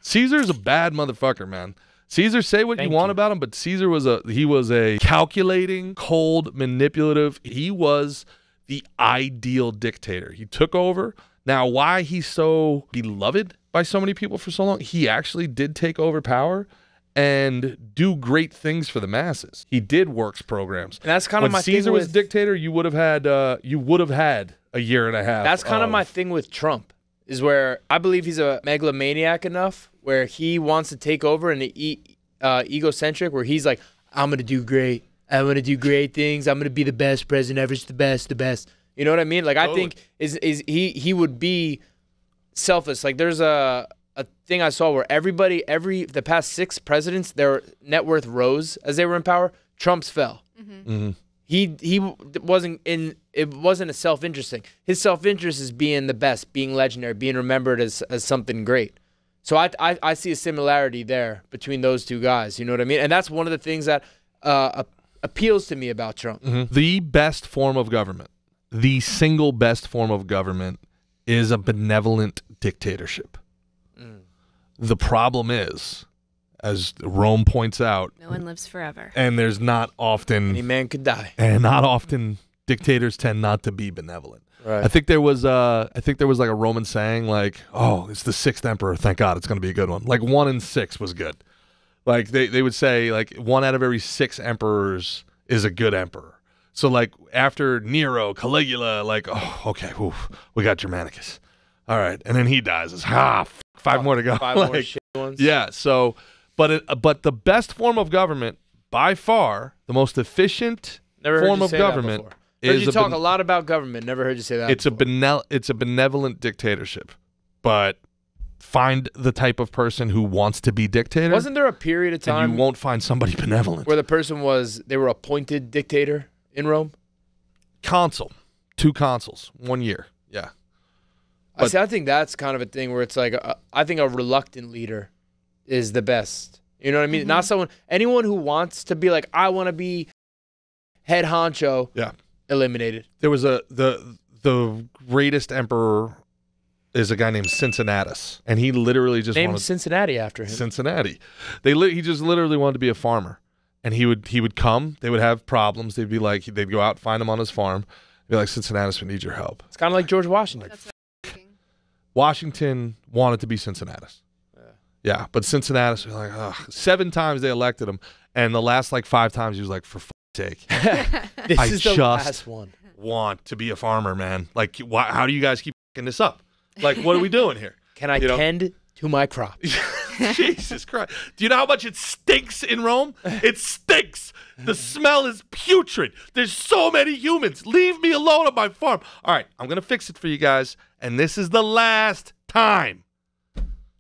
Caesar's a bad motherfucker, man. Caesar, say what you want about him, but Caesar was a calculating, cold, manipulative. He was the ideal dictator. He took over. Now, why he's so beloved by so many people for so long, he actually did take over power and do great things for the masses. He did works programs. And that's kind of my thing. When Caesar was dictator, you would have had a year and a half. That's kind of my thing with Trump, is where I believe he's a megalomaniac enough where he wants to take over and egocentric, where he's like, I'm going to do great. I'm going to do great things. I'm going to be the best president ever. It's the best. You know what I mean? Like, totally. I think he would be selfless. Like, there's a thing I saw where the past 6 presidents, their net worth rose as they were in power. Trump's fell. It wasn't a self-interest thing. His self-interest is being the best, being legendary, being remembered as something great. So I see a similarity there between those two guys. You know what I mean? And that's one of the things that appeals to me about Trump. The best form of government, the single best form of government, is a benevolent dictatorship. The problem is, as Rome points out, no one lives forever. And there's not often... Any man could die. And not often dictators tend not to be benevolent. Right. I think there was like a Roman saying like, oh, it's the 6th emperor. Thank God, it's going to be a good one. Like 1 in 6 was good. Like they would say like 1 out of every 6 emperors is a good emperor. So like after Nero, Caligula, like, oh, okay, oof, we got Germanicus. All right. And then he dies. It's 5 more to go. 5 more shit ones. Yeah. So, but the best form of government, by far, the most efficient form of government. Heard you talk a lot about government. Never heard you say that. It's a benevolent dictatorship, but find the type of person who wants to be dictator. Wasn't there a period of time and you won't find somebody benevolent where the person they were appointed dictator in Rome? Consul, 2 consuls, 1 year. Yeah. But I think that's kind of a thing where it's like I think a reluctant leader is the best. You know what I mean? Not anyone who wants to be like, I want to be head honcho. Yeah. Eliminated. There was the greatest emperor is a guy named Cincinnatus, and he literally just named Cincinnati after him. Cincinnati. He just literally wanted to be a farmer, and he would come. They would have problems. They'd go out, find him on his farm. Be like, Cincinnatus, we need your help. It's kind of like George Washington. Washington wanted to be Cincinnatus. Yeah, but Cincinnatus was like, ugh. 7 times they elected him, and the last like 5 times he was like, for sake. This is the last one. Want to be a farmer, man. Like, how do you guys keep fucking this up? Like, what are we doing here? Can I tend to my crop? Jesus Christ. Do you know how much it stinks in Rome? It stinks. The smell is putrid. There's so many humans. Leave me alone on my farm. All right, I'm going to fix it for you guys, and this is the last time.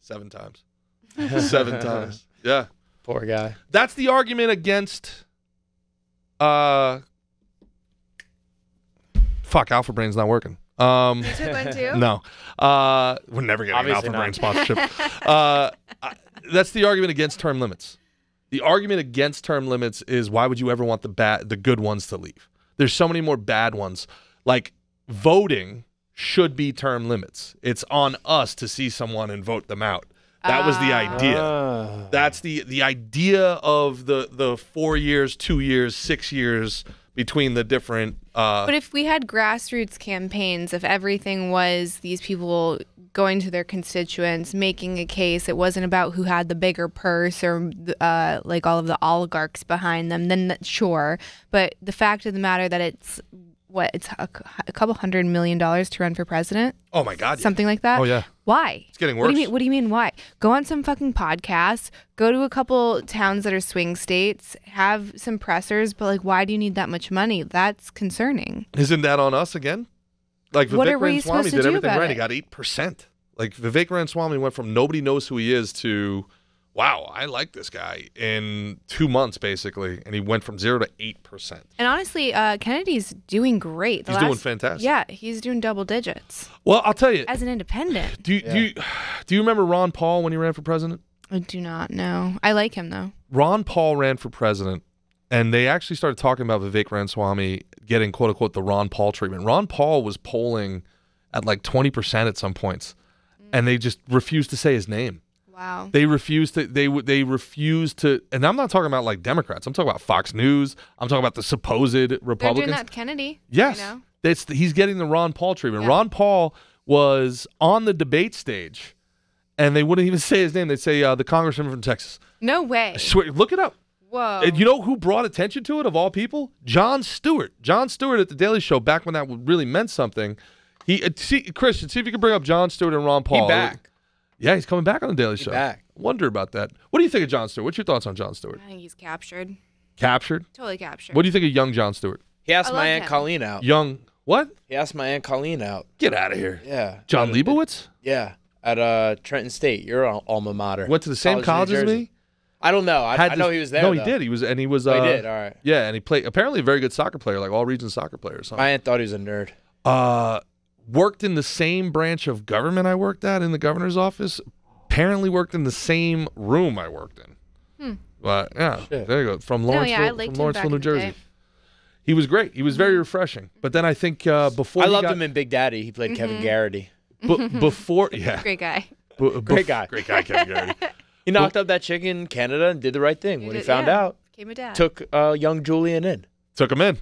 7 times. 7 times. Yeah. Poor guy. That's the argument against... Fuck, Alpha Brain's not working. You took one too? No. We're never getting an Alpha Brain sponsorship. That's the argument against term limits. The argument against term limits is, why would you ever want the good ones to leave? There's so many more bad ones. Like, voting should be term limits. It's on us to see someone and vote them out. That was the idea. That's the idea of the 4 years, 2 years, 6 years between the different... But if we had grassroots campaigns, if everything was these people going to their constituents, making a case, it wasn't about who had the bigger purse or like all of the oligarchs behind them, then sure. But the fact of the matter that it's... It's a couple $100 million to run for president? Oh my God. Something like that? Oh yeah. Why? It's getting worse. What do you mean why? Go on some fucking podcasts, go to a couple towns that are swing states, have some pressers, but like, why do you need that much money? That's concerning. Isn't that on us again? Like, what Vivek are we supposed Ramaswamy to did do everything about right. it? He got 8%. Like, Vivek Ramaswamy went from nobody knows who he is to, wow, I like this guy, in 2 months, basically. And he went from 0 to 8%. And honestly, Kennedy's doing great. He's doing fantastic. Yeah, he's doing double digits. Well, I'll tell you. As an independent. Do you remember Ron Paul when he ran for president? I do not know. I like him, though. Ron Paul ran for president, and they actually started talking about Vivek Ramaswamy getting, quote-unquote, the Ron Paul treatment. Ron Paul was polling at like 20% at some points, and they just refused to say his name. Wow. They refuse to. They refuse to. And I'm not talking about like Democrats. I'm talking about Fox News. I'm talking about the supposed Republicans. They're doing that to Kennedy. Yes, you know? He's getting the Ron Paul treatment. Yeah. Ron Paul was on the debate stage, and they wouldn't even say his name. They'd say the congressman from Texas. No way. I swear, look it up. Whoa. And you know who brought attention to it of all people? Jon Stewart. Jon Stewart at the Daily Show back when that really meant something. Christian, see if you can bring up Jon Stewart and Ron Paul. He back. Yeah, he's coming back on the Daily Show. Back. I wonder about that. What do you think of Jon Stewart? What's your thoughts on Jon Stewart? I think he's captured. Captured? Totally captured. What do you think of young Jon Stewart? He asked I my love Aunt him. Colleen out. Young what? He asked my Aunt Colleen out. Get out of here. Yeah. John Leibowitz? Yeah. At Trenton State, your alma mater. Went to the same college as me? I don't know. I know he was there. No, though. he did. He was. Oh, he did. All right. Yeah, and he played apparently a very good soccer player, like all region soccer player or something. My aunt thought he was a nerd. Worked in the same branch of government I worked at in the governor's office. Apparently worked in the same room I worked in. But yeah, Shit. there you go. From Lawrenceville, New Jersey. He was great. He was very refreshing. But then I think before I loved him in Big Daddy. He played Kevin Garrity. Before, yeah, Great guy. Great guy. Great guy, Kevin Garrity. He knocked up that chick in Canada and did the right thing. When he found out, Became a dad. took young Julian in. Took him in.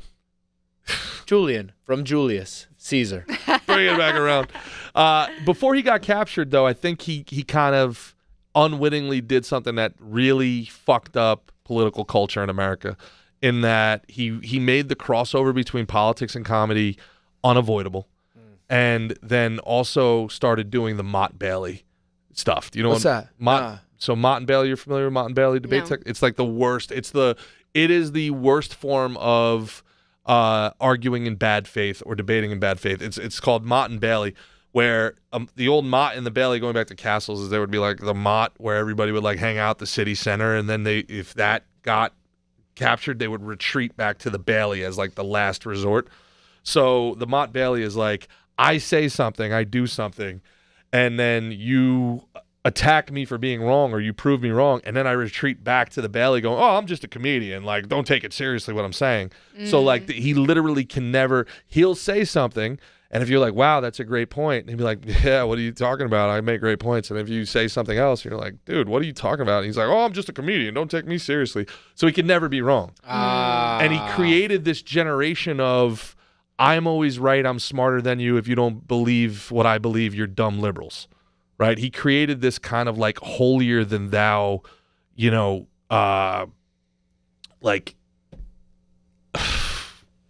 Julian from Julius Caesar. Bring it back around. Before he got captured, though, I think he kind of unwittingly did something that really fucked up political culture in America, in that he made the crossover between politics and comedy unavoidable, and then also started doing the Mott Bailey stuff. Do you know What's that? So Mott and Bailey, you're familiar with Mott and Bailey debate? No. It's like the worst. It is the worst form of arguing in bad faith or debating in bad faith. It's called Mott and Bailey, where the old Mott and the Bailey, going back to castles, is there would be like the Mott where everybody would like hang out the city center, and then if that got captured, they would retreat back to the Bailey as like the last resort. So the Mott Bailey is like, I say something, I do something, and then you attack me for being wrong or you prove me wrong, and then I retreat back to the Bailey going, oh, I'm just a comedian, like don't take it seriously what I'm saying. So like he literally can never, he'll say something, and if you're like, wow, that's a great point, and he'll be like, yeah, what are you talking about? I make great points. And if you say something else, you're like, dude, what are you talking about? And he's like, oh, I'm just a comedian, don't take me seriously. So he can never be wrong. And he created this generation of, I'm always right, I'm smarter than you. If you don't believe what I believe, you're dumb liberals. Right? He created this kind of like holier than thou, like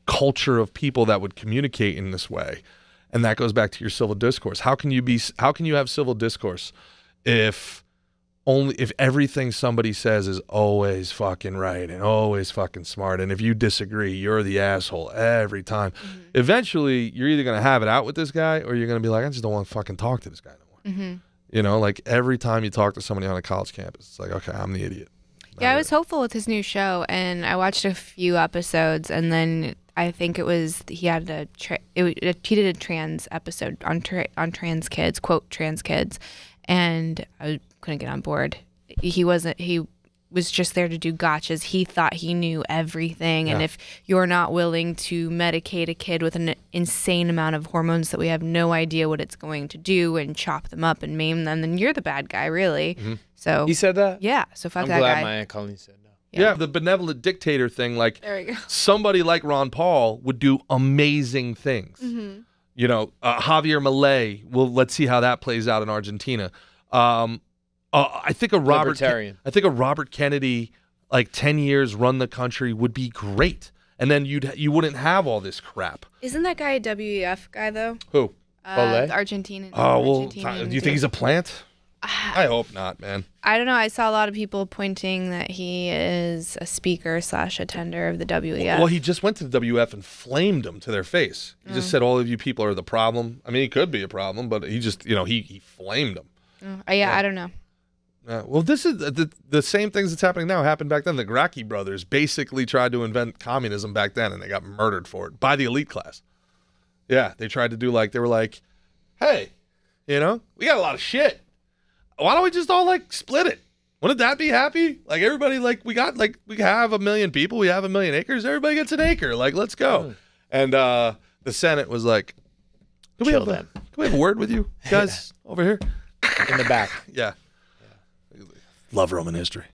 culture of people that would communicate in this way. And that goes back to your civil discourse. How can you have civil discourse if everything somebody says is always fucking right and always fucking smart, and if you disagree, you're the asshole every time? Eventually, you're either going to have it out with this guy, or you're going to be like, I just don't want to fucking talk to this guy no more. Like every time you talk to somebody on a college campus, it's like, okay, I'm the idiot. Yeah, I was hopeful with his new show, and I watched a few episodes, and then I think it was he did a trans episode on trans kids, quote trans kids, and I couldn't get on board. He was just there to do gotchas. He thought he knew everything, and if you're not willing to medicate a kid with an insane amount of hormones that we have no idea what it's going to do, and chop them up and maim them, then you're the bad guy, really. So He said that? yeah, so fuck I'm that glad guy. my Aunt Colleen said no. Yeah, the benevolent dictator thing, like There we go. somebody like Ron Paul would do amazing things. Javier Milei, well, let's see how that plays out in Argentina. I think a Robert Kennedy, like 10 years, run the country would be great, and then you wouldn't have all this crap. Isn't that guy a WEF guy though? Who? The Argentinian. Oh well, Argentinian do you think he's a plant? I hope not, man. I don't know. I saw a lot of people pointing that he is a speaker / attender of the WEF. Well, he just went to the WF and flamed them to their face. He just said, all of you people are the problem. I mean, he could be a problem, but he just, he flamed them. I don't know. Well, this is the same things that's happening now happened back then. The Gracchi brothers basically tried to invent communism back then, and they got murdered for it by the elite class. Yeah, they tried to do they were like, hey, we got a lot of shit. Why don't we just all split it? Wouldn't that be happy? Like everybody, we have 1 million people, we have 1 million acres, everybody gets an acre. Let's go. And the Senate was like, can we have a word with you guys over here? In the back. Yeah. Love Roman history.